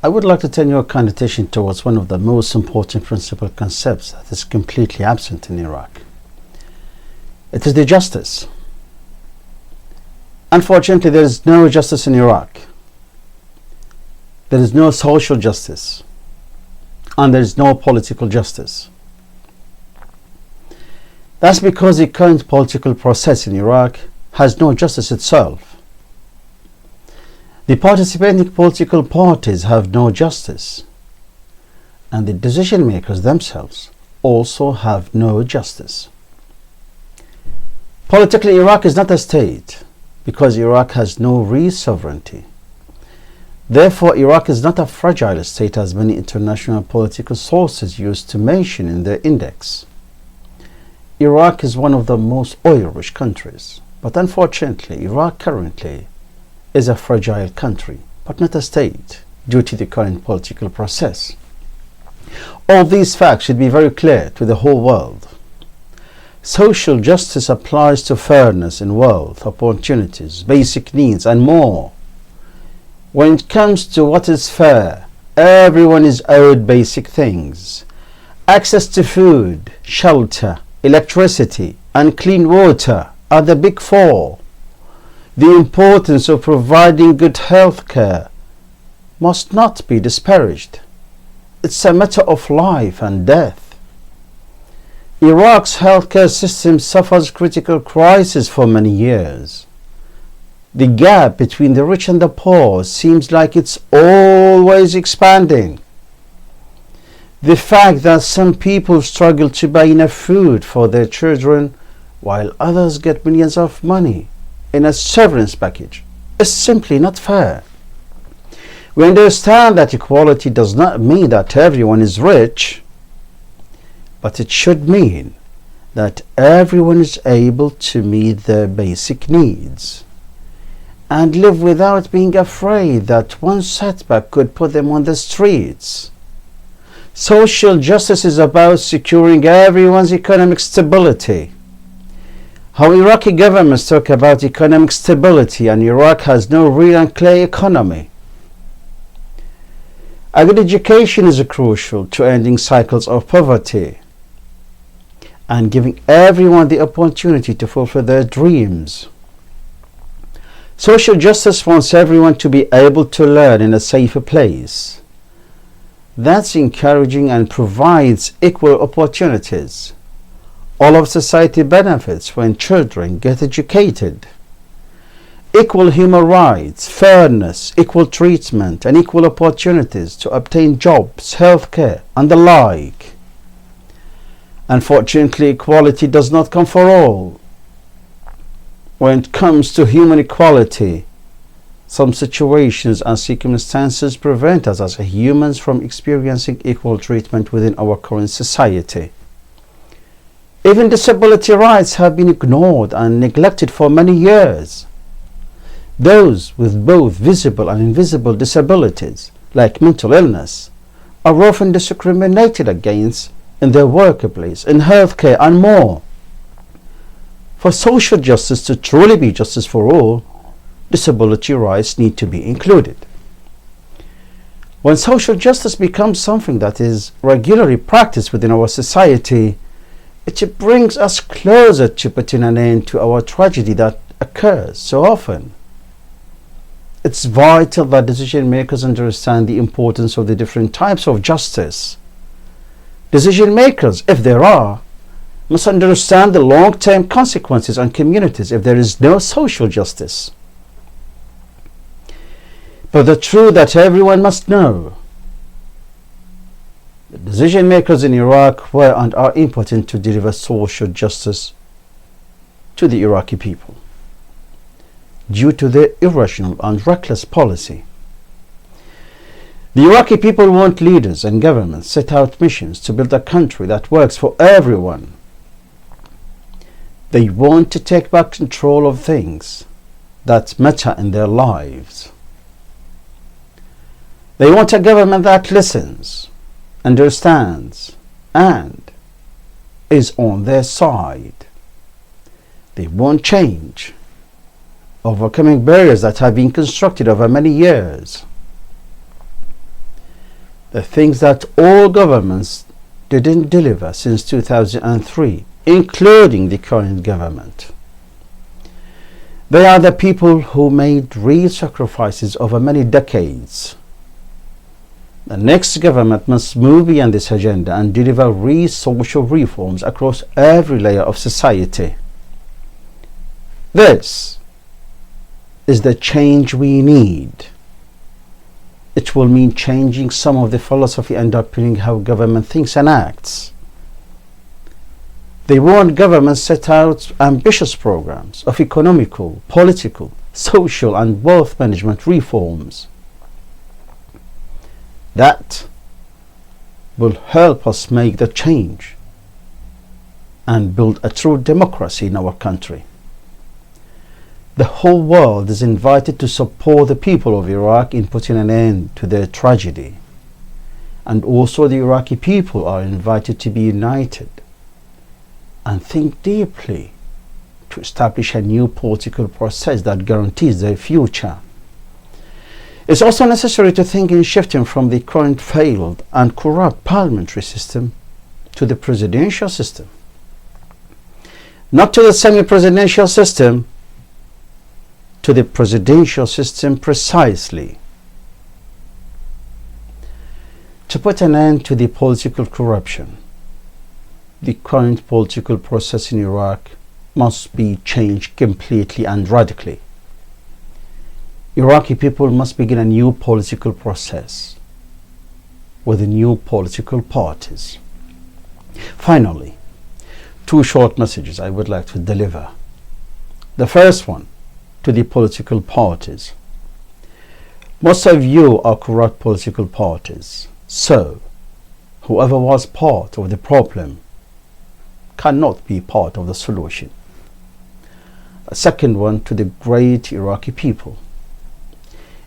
I would like to turn your kind attention towards one of the most important principal concepts that is completely absent in Iraq. It is the justice. Unfortunately, there is no justice in Iraq. There is no social justice. And there is no political justice. That's because the current political process in Iraq has no justice itself. The participating political parties have no justice, and the decision makers themselves also have no justice. Politically, Iraq is not a state because Iraq has no real sovereignty. Therefore, Iraq is not a fragile state as many international political sources used to mention in their index. Iraq is one of the most oil-rich countries, but unfortunately, Iraq currently is a fragile country, but not a state, due to the current political process. All these facts should be very clear to the whole world. Social justice applies to fairness in wealth, opportunities, basic needs, and more. When it comes to what is fair, everyone is owed basic things. Access to food, shelter, electricity, and clean water are the big four. The importance of providing good health care must not be disparaged. It's a matter of life and death. Iraq's healthcare system suffers critical crisis for many years. The gap between the rich and the poor seems like it's always expanding. The fact that some people struggle to buy enough food for their children while others get millions of money in a severance package is simply not fair. We understand that equality does not mean that everyone is rich, but it should mean that everyone is able to meet their basic needs and live without being afraid that one setback could put them on the streets. Social justice is about securing everyone's economic stability. How Iraqi governments talk about economic stability, and Iraq has no real and clear economy. A good education is crucial to ending cycles of poverty and giving everyone the opportunity to fulfill their dreams. Social justice wants everyone to be able to learn in a safer place. That's encouraging and provides equal opportunities. All of society benefits when children get educated. Equal human rights, fairness, equal treatment, and equal opportunities to obtain jobs, healthcare, and the like. Unfortunately, equality does not come for all. When it comes to human equality, some situations and circumstances prevent us as humans from experiencing equal treatment within our current society. Even disability rights have been ignored and neglected for many years. Those with both visible and invisible disabilities, like mental illness, are often discriminated against in their workplace, in healthcare, and more. For social justice to truly be justice for all, disability rights need to be included. When social justice becomes something that is regularly practiced within our society, it brings us closer to putting an end to our tragedy that occurs so often. It's vital that decision makers understand the importance of the different types of justice. Decision makers, if there are, must understand the long-term consequences on communities if there is no social justice. But the truth that everyone must know: the decision makers in Iraq were and are important to deliver social justice to the Iraqi people due to their irrational and reckless policy. The Iraqi people want leaders and governments set out missions to build a country that works for everyone. They want to take back control of things that matter in their lives. They want a government that listens, understands, and is on their side. They want change, overcoming barriers that have been constructed over many years. the things that all governments didn't deliver since 2003, including the current government. They are the people who made real sacrifices over many decades. The next government must move beyond this agenda and deliver real social reforms across every layer of society. This is the change we need. It will mean changing some of the philosophy underpinning how government thinks and acts. They want government set out ambitious programs of economical, political, social and wealth management reforms that will help us make the change and build a true democracy in our country. The whole world is invited to support the people of Iraq in putting an end to their tragedy. And also the Iraqi people are invited to be united and think deeply to establish a new political process that guarantees their future. It's also necessary to think in shifting from the current failed and corrupt parliamentary system to the presidential system. Not to the semi-presidential system, to the presidential system precisely. To put an end to the political corruption, the current political process in Iraq must be changed completely and radically. Iraqi people must begin a new political process with new political parties. Finally, two short messages I would like to deliver. The first one, to the political parties. Most of you are corrupt political parties, so whoever was part of the problem cannot be part of the solution. A second one, to the great Iraqi people.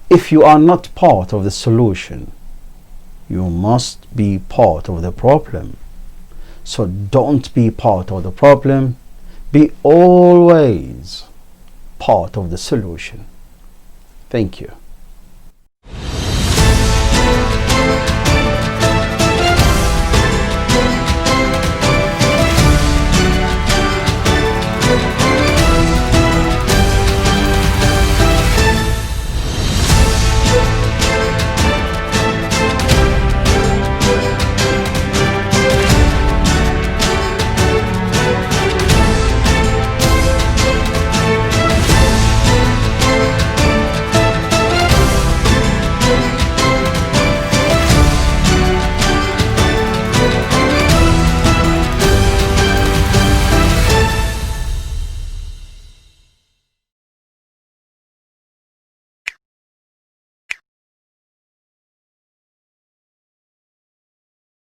If you are not part of the solution, you must be part of the problem. So don't be part of the problem, be always part of the solution. Thank you.